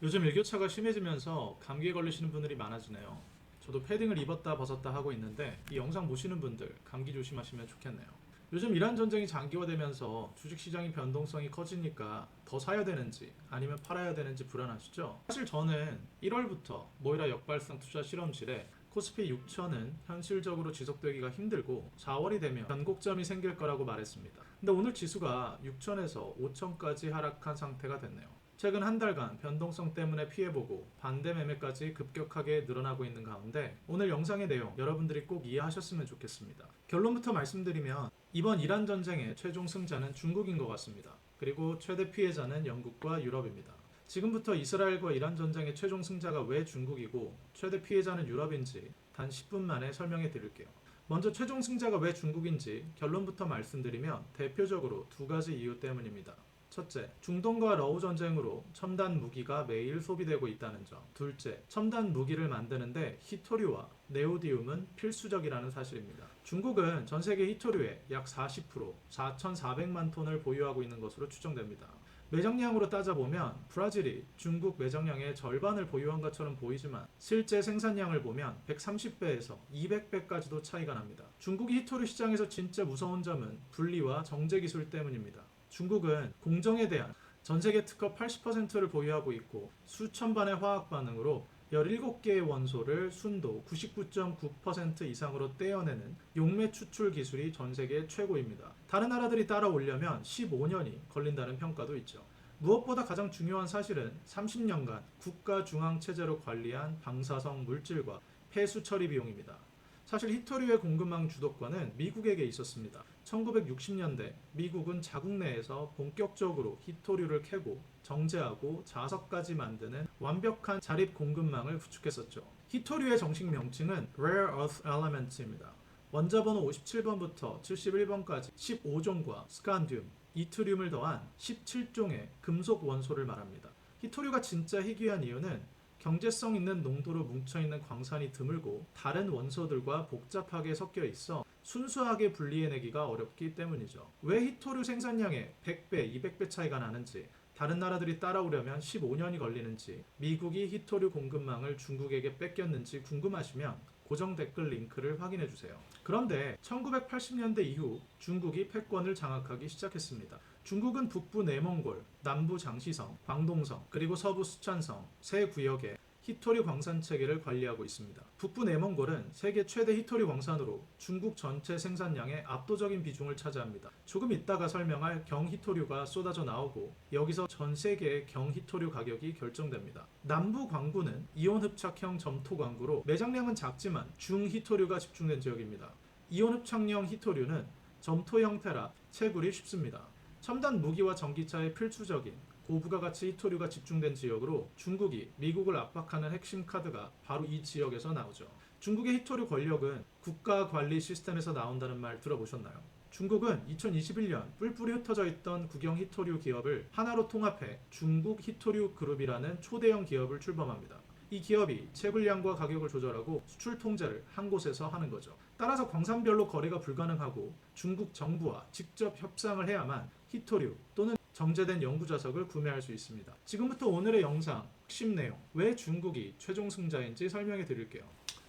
요즘 일교차가 심해지면서 감기에 걸리시는 분들이 많아지네요. 저도 패딩을 입었다 벗었다 하고 있는데 이 영상 보시는 분들 감기 조심하시면 좋겠네요. 요즘 이란 전쟁이 장기화되면서 주식시장의 변동성이 커지니까 더 사야 되는지 아니면 팔아야 되는지 불안하시죠? 사실 저는 1월부터 모이라 역발상 투자 실험실에 코스피 6천은 현실적으로 지속되기가 힘들고 4월이 되면 변곡점이 생길 거라고 말했습니다. 근데 오늘 지수가 6천에서 5천까지 하락한 상태가 됐네요. 최근 한 달간 변동성 때문에 피해보고 반대 매매까지 급격하게 늘어나고 있는 가운데 오늘 영상의 내용 여러분들이 꼭 이해하셨으면 좋겠습니다. 결론부터 말씀드리면 이번 이란 전쟁의 최종 승자는 중국인 것 같습니다. 그리고 최대 피해자는 영국과 유럽입니다. 지금부터 이스라엘과 이란 전쟁의 최종 승자가 왜 중국이고 최대 피해자는 유럽인지 단 10분 만에 설명해 드릴게요. 먼저 최종 승자가 왜 중국인지 결론부터 말씀드리면 대표적으로 두 가지 이유 때문입니다. 첫째, 중동과 러우 전쟁으로 첨단 무기가 매일 소비되고 있다는 점. 둘째, 첨단 무기를 만드는데 히토류와 네오디움은 필수적이라는 사실입니다. 중국은 전 세계 히토류의 약 40%, 4,400만 톤을 보유하고 있는 것으로 추정됩니다. 매정량으로 따져보면 브라질이 중국 매정량의 절반을 보유한 것처럼 보이지만 실제 생산량을 보면 130배에서 200배까지도 차이가 납니다. 중국이 히토류 시장에서 진짜 무서운 점은 분리와 정제 기술 때문입니다. 중국은 공정에 대한 전 세계 특허 80%를 보유하고 있고 수천 반의 화학 반응으로 17개의 원소를 순도 99.9% 이상으로 떼어내는 용매 추출 기술이 전 세계 최고입니다. 다른 나라들이 따라오려면 15년이 걸린다는 평가도 있죠. 무엇보다 가장 중요한 사실은 30년간 국가 중앙 체제로 관리한 방사성 물질과 폐수 처리 비용입니다. 사실 히토류의 공급망 주도권은 미국에게 있었습니다. 1960년대 미국은 자국 내에서 본격적으로 히토류를 캐고 정제하고 자석까지 만드는 완벽한 자립 공급망을 구축했었죠. 히토류의 정식 명칭은 Rare Earth Elements입니다. 원자번호 57번부터 71번까지 15종과 스칸듐, 이트륨을 더한 17종의 금속 원소를 말합니다. 히토류가 진짜 희귀한 이유는 경제성 있는 농도로 뭉쳐있는 광산이 드물고 다른 원소들과 복잡하게 섞여 있어 순수하게 분리해내기가 어렵기 때문이죠. 왜 히토류 생산량에 100배, 200배 차이가 나는지, 다른 나라들이 따라오려면 15년이 걸리는지, 미국이 히토류 공급망을 중국에게 뺏겼는지 궁금하시면 고정 댓글 링크를 확인해주세요. 그런데 1980년대 이후 중국이 패권을 장악하기 시작했습니다. 중국은 북부 내몽골, 남부 장시성, 광동성, 그리고 서부 수촨성 세 구역에 히토류 광산 체계를 관리하고 있습니다. 북부 내몽골은 세계 최대 히토류 광산으로 중국 전체 생산량의 압도적인 비중을 차지합니다. 조금 이따가 설명할 경히토류가 쏟아져 나오고 여기서 전 세계의 경히토류 가격이 결정됩니다. 남부 광구는 이온 흡착형 점토 광구로 매장량은 작지만 중히토류가 집중된 지역입니다. 이온 흡착형 히토류는 점토 형태라 채굴이 쉽습니다. 첨단 무기와 전기차의 필수적인 고부가 가치 히토류가 집중된 지역으로 중국이 미국을 압박하는 핵심 카드가 바로 이 지역에서 나오죠. 중국의 히토류 권력은 국가 관리 시스템에서 나온다는 말 들어보셨나요? 중국은 2021년 뿔뿔이 흩어져 있던 국영 히토류 기업을 하나로 통합해 중국 히토류 그룹이라는 초대형 기업을 출범합니다. 이 기업이 채굴량과 가격을 조절하고 수출 통제를 한 곳에서 하는 거죠. 따라서 광산별로 거래가 불가능하고 중국 정부와 직접 협상을 해야만 히토류 또는 정제된 연구자석을 구매할 수 있습니다. 지금부터 오늘의 영상 핵심 내용, 왜 중국이 최종 승자인지 설명해 드릴게요.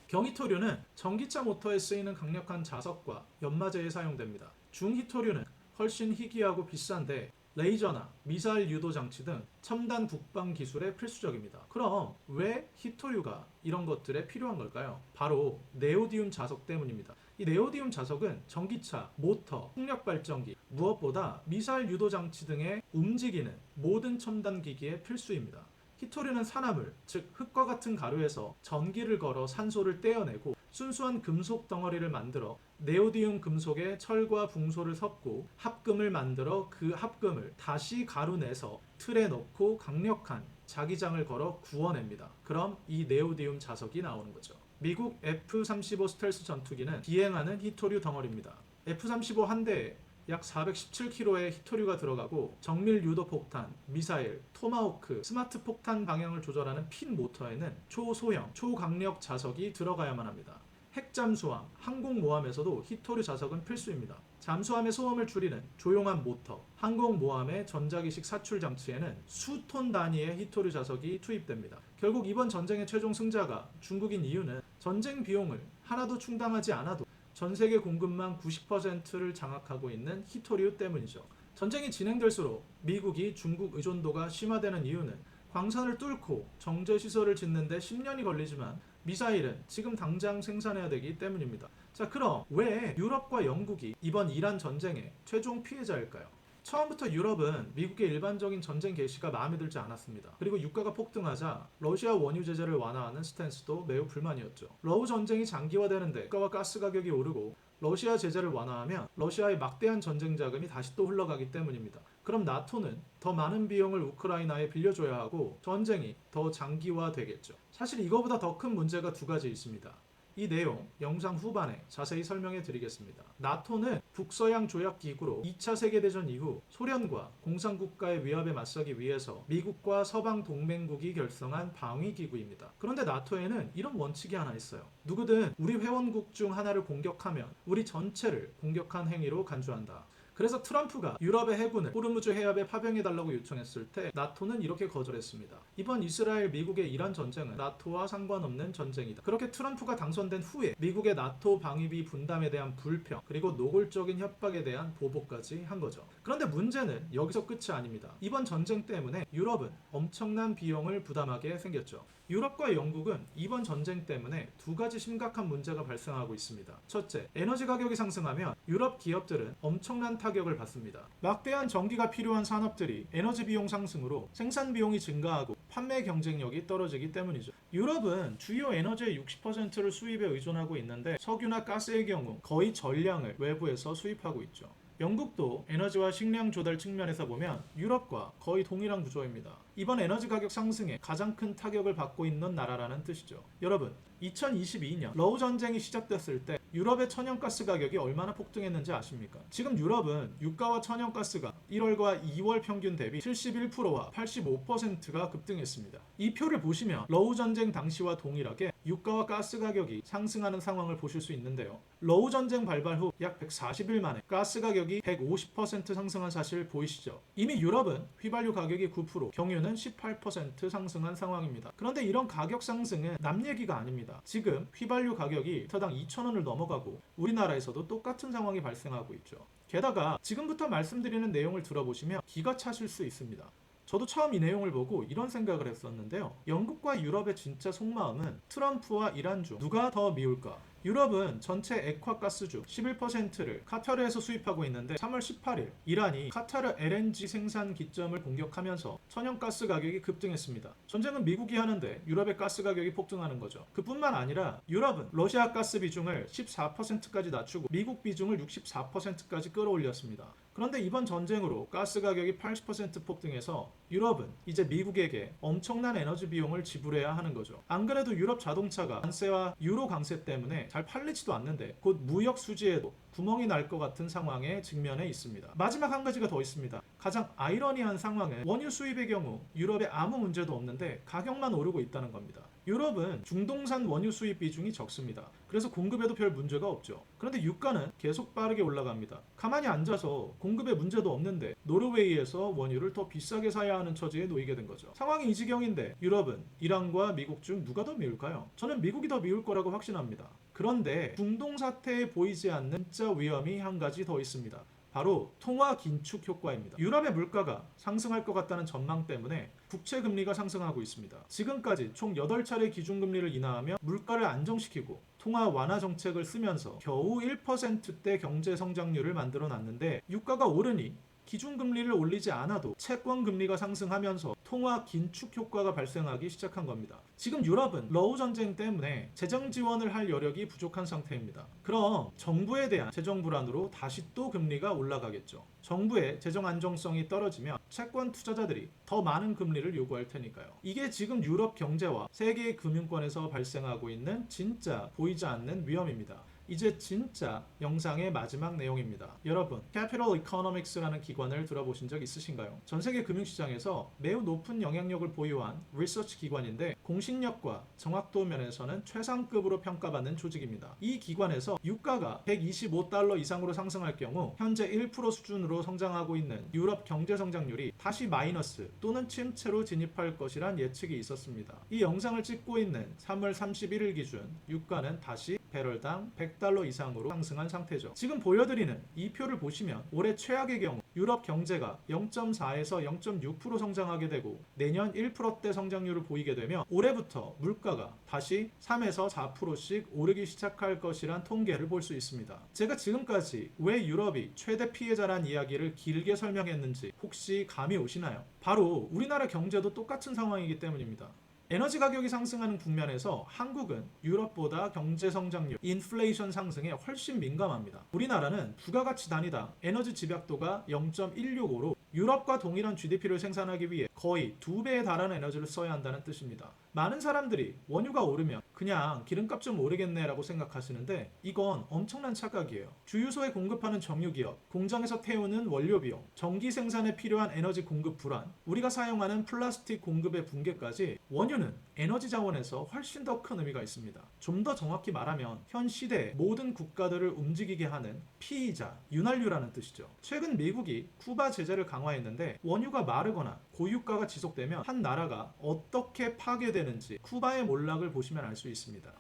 경히토류는 전기차 모터에 쓰이는 강력한 자석과 연마제에 사용됩니다. 중히토류는 훨씬 희귀하고 비싼데 레이저나 미사일 유도 장치 등 첨단 국방 기술에 필수적입니다. 그럼 왜 히토류가 이런 것들에 필요한 걸까요? 바로 네오디움 자석 때문입니다. 이 네오디움 자석은 전기차, 모터, 풍력 발전기, 무엇보다 미사일 유도 장치 등의 움직이는 모든 첨단 기기에 필수입니다. 히토류는 산화물, 즉 흙과 같은 가루에서 전기를 걸어 산소를 떼어내고 순수한 금속 덩어리를 만들어 네오디움 금속에 철과 붕소를 섞고 합금을 만들어 그 합금을 다시 가루 내서 틀에 넣고 강력한 자기장을 걸어 구워냅니다. 그럼 이 네오디움 자석이 나오는 거죠. 미국 F-35 스텔스 전투기는 비행하는 히토류 덩어리입니다. F-35 한 대에 약 417kg의 히토류가 들어가고 정밀 유도 폭탄, 미사일, 토마호크, 스마트 폭탄 방향을 조절하는 핀 모터에는 초소형, 초강력 자석이 들어가야만 합니다. 핵잠수함, 항공모함에서도 히토류 자석은 필수입니다. 잠수함의 소음을 줄이는 조용한 모터, 항공모함의 전자기식 사출 장치에는 수톤 단위의 히토류 자석이 투입됩니다. 결국 이번 전쟁의 최종 승자가 중국인 이유는 전쟁 비용을 하나도 충당하지 않아도 전 세계 공급망 90%를 장악하고 있는 히토류 때문이죠. 전쟁이 진행될수록 미국이 중국 의존도가 심화되는 이유는 광산을 뚫고 정제시설을 짓는데 10년이 걸리지만 미사일은 지금 당장 생산해야 되기 때문입니다. 자, 그럼 왜 유럽과 영국이 이번 이란 전쟁의 최종 피해자일까요? 처음부터 유럽은 미국의 일반적인 전쟁 개시가 마음에 들지 않았습니다. 그리고 유가가 폭등하자 러시아 원유 제재를 완화하는 스탠스도 매우 불만이었죠. 러우 전쟁이 장기화되는데 유가와 가스 가격이 오르고 러시아 제재를 완화하면 러시아의 막대한 전쟁 자금이 다시 또 흘러가기 때문입니다. 그럼 나토는 더 많은 비용을 우크라이나에 빌려줘야 하고 전쟁이 더 장기화되겠죠. 사실 이거보다 더 큰 문제가 두 가지 있습니다. 이 내용 영상 후반에 자세히 설명해 드리겠습니다. 나토는 북서양 조약 기구로 2차 세계대전 이후 소련과 공산국가의 위협에 맞서기 위해서 미국과 서방 동맹국이 결성한 방위기구입니다. 그런데 나토에는 이런 원칙이 하나 있어요. 누구든 우리 회원국 중 하나를 공격하면 우리 전체를 공격한 행위로 간주한다. 그래서 트럼프가 유럽의 해군을 호르무즈 해협에 파병해달라고 요청했을 때 나토는 이렇게 거절했습니다. 이번 이스라엘 미국의 이란 전쟁은 나토와 상관없는 전쟁이다. 그렇게 트럼프가 당선된 후에 미국의 나토 방위비 분담에 대한 불평 그리고 노골적인 협박에 대한 보복까지 한 거죠. 그런데 문제는 여기서 끝이 아닙니다. 이번 전쟁 때문에 유럽은 엄청난 비용을 부담하게 생겼죠. 유럽과 영국은 이번 전쟁 때문에 두 가지 심각한 문제가 발생하고 있습니다. 첫째, 에너지 가격이 상승하면 유럽 기업들은 엄청난 타격을 받습니다. 막대한 전기가 필요한 산업들이 에너지 비용 상승으로 생산 비용이 증가하고 판매 경쟁력이 떨어지기 때문이죠. 유럽은 주요 에너지의 60%를 수입에 의존하고 있는데 석유나 가스의 경우 거의 전량을 외부에서 수입하고 있죠. 영국도 에너지와 식량 조달 측면에서 보면 유럽과 거의 동일한 구조입니다. 이번 에너지 가격 상승에 가장 큰 타격을 받고 있는 나라라는 뜻이죠. 여러분, 2022년 러우 전쟁이 시작됐을 때 유럽의 천연가스 가격이 얼마나 폭등했는지 아십니까? 지금 유럽은 유가와 천연가스가 1월과 2월 평균 대비 71%와 85%가 급등했습니다. 이 표를 보시면 러우 전쟁 당시와 동일하게 유가와 가스 가격이 상승하는 상황을 보실 수 있는데요. 러우 전쟁 발발 후 약 140일 만에 가스 가격이 150% 상승한 사실 보이시죠? 이미 유럽은 휘발유 가격이 9%, 경유는 18% 상승한 상황입니다. 그런데 이런 가격 상승은 남 얘기가 아닙니다. 지금 휘발유 가격이 리터당 2,000원을 넘어가고 우리나라에서도 똑같은 상황이 발생하고 있죠. 게다가 지금부터 말씀드리는 내용을 들어보시면 기가 차실 수 있습니다. 저도 처음 이 내용을 보고 이런 생각을 했었는데요. 영국과 유럽의 진짜 속마음은 트럼프와 이란 중 누가 더 미울까? 유럽은 전체 액화가스 중 11%를 카타르에서 수입하고 있는데 3월 18일 이란이 카타르 LNG 생산 기점을 공격하면서 천연가스 가격이 급등했습니다. 전쟁은 미국이 하는데 유럽의 가스 가격이 폭등하는 거죠. 그뿐만 아니라 유럽은 러시아 가스 비중을 14%까지 낮추고 미국 비중을 64%까지 끌어올렸습니다. 그런데 이번 전쟁으로 가스 가격이 80% 폭등해서 유럽은 이제 미국에게 엄청난 에너지 비용을 지불해야 하는 거죠. 안 그래도 유럽 자동차가 관세와 유로 강세 때문에 잘 팔리지도 않는데 곧 무역 수지에도 구멍이 날 것 같은 상황에 직면해 있습니다. 마지막 한 가지가 더 있습니다. 가장 아이러니한 상황은 원유 수입의 경우 유럽에 아무 문제도 없는데 가격만 오르고 있다는 겁니다. 유럽은 중동산 원유 수입 비중이 적습니다. 그래서 공급에도 별 문제가 없죠. 그런데 유가는 계속 빠르게 올라갑니다. 가만히 앉아서 공급에 문제도 없는데 노르웨이에서 원유를 더 비싸게 사야 하는 처지에 놓이게 된 거죠. 상황이 이 지경인데 유럽은 이란과 미국 중 누가 더 미울까요? 저는 미국이 더 미울 거라고 확신합니다. 그런데 중동 사태에 보이지 않는 진짜 위험이 한 가지 더 있습니다. 바로 통화 긴축 효과입니다. 유럽의 물가가 상승할 것 같다는 전망 때문에 국채 금리가 상승하고 있습니다. 지금까지 총 8차례 기준금리를 인하하며 물가를 안정시키고 통화 완화 정책을 쓰면서 겨우 1%대 경제 성장률을 만들어 놨는데 유가가 오르니 기준금리를 올리지 않아도 채권금리가 상승하면서 통화 긴축 효과가 발생하기 시작한 겁니다. 지금 유럽은 러우 전쟁 때문에 재정 지원을 할 여력이 부족한 상태입니다. 그럼 정부에 대한 재정 불안으로 다시 또 금리가 올라가겠죠. 정부의 재정 안정성이 떨어지면 채권 투자자들이 더 많은 금리를 요구할 테니까요. 이게 지금 유럽 경제와 세계 금융권에서 발생하고 있는 진짜 보이지 않는 위험입니다. 이제 진짜 영상의 마지막 내용입니다. 여러분, Capital Economics라는 기관을 들어보신 적 있으신가요? 전 세계 금융시장에서 매우 높은 영향력을 보유한 리서치 기관인데 공신력과 정확도 면에서는 최상급으로 평가받는 조직입니다. 이 기관에서 유가가 125달러 이상으로 상승할 경우 현재 1% 수준으로 성장하고 있는 유럽 경제 성장률이 다시 마이너스 또는 침체로 진입할 것이란 예측이 있었습니다. 이 영상을 찍고 있는 3월 31일 기준 유가는 다시 배럴당 100달러 이상으로 상승한 상태죠. 지금 보여드리는 이 표를 보시면 올해 최악의 경우 유럽 경제가 0.4에서 0.6% 성장하게 되고 내년 1%대 성장률을 보이게 되며 올해부터 물가가 다시 3에서 4%씩 오르기 시작할 것이란 통계를 볼 수 있습니다. 제가 지금까지 왜 유럽이 최대 피해자란 이야기를 길게 설명했는지 혹시 감이 오시나요? 바로 우리나라 경제도 똑같은 상황이기 때문입니다. 에너지 가격이 상승하는 국면에서 한국은 유럽보다 경제 성장률, 인플레이션 상승에 훨씬 민감합니다. 우리나라는 부가가치 단위당 에너지 집약도가 0.165로 유럽과 동일한 GDP를 생산하기 위해 거의 2배에 달하는 에너지를 써야 한다는 뜻입니다. 많은 사람들이 원유가 오르면 그냥 기름값 좀 오르겠네 라고 생각하시는데 이건 엄청난 착각이에요. 주유소에 공급하는 정유기업, 공장에서 태우는 원료 비용, 전기 생산에 필요한 에너지 공급 불안, 우리가 사용하는 플라스틱 공급의 붕괴까지 원유는 에너지 자원에서 훨씬 더 큰 의미가 있습니다. 좀 더 정확히 말하면 현 시대의 모든 국가들을 움직이게 하는 피이자, 윤활유라는 뜻이죠. 최근 미국이 쿠바 제재를 강화했는데 원유가 마르거나 고유가가 지속되면 한 나라가 어떻게 파괴되는지 쿠바의 몰락을 보시면 알 수 있습니다.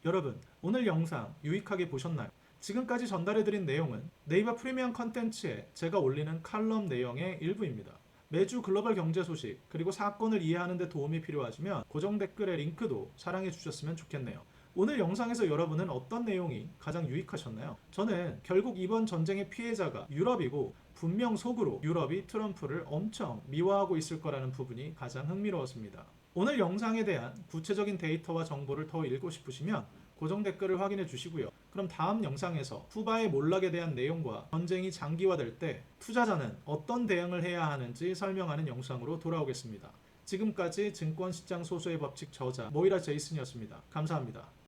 여러분, 오늘 영상 유익하게 보셨나요? 지금까지 전달해드린 내용은 네이버 프리미엄 컨텐츠에 제가 올리는 칼럼 내용의 일부입니다. 매주 글로벌 경제 소식 그리고 사건을 이해하는 데 도움이 필요하시면 고정 댓글의 링크도 사랑해 주셨으면 좋겠네요. 오늘 영상에서 여러분은 어떤 내용이 가장 유익하셨나요? 저는 결국 이번 전쟁의 피해자가 유럽이고 분명 속으로 유럽이 트럼프를 엄청 미워하고 있을 거라는 부분이 가장 흥미로웠습니다. 오늘 영상에 대한 구체적인 데이터와 정보를 더 읽고 싶으시면 고정 댓글을 확인해 주시고요. 그럼 다음 영상에서 쿠바의 몰락에 대한 내용과 전쟁이 장기화될 때 투자자는 어떤 대응을 해야 하는지 설명하는 영상으로 돌아오겠습니다. 지금까지 증권시장 소수의 법칙 저자 모이라 제이슨이었습니다. 감사합니다.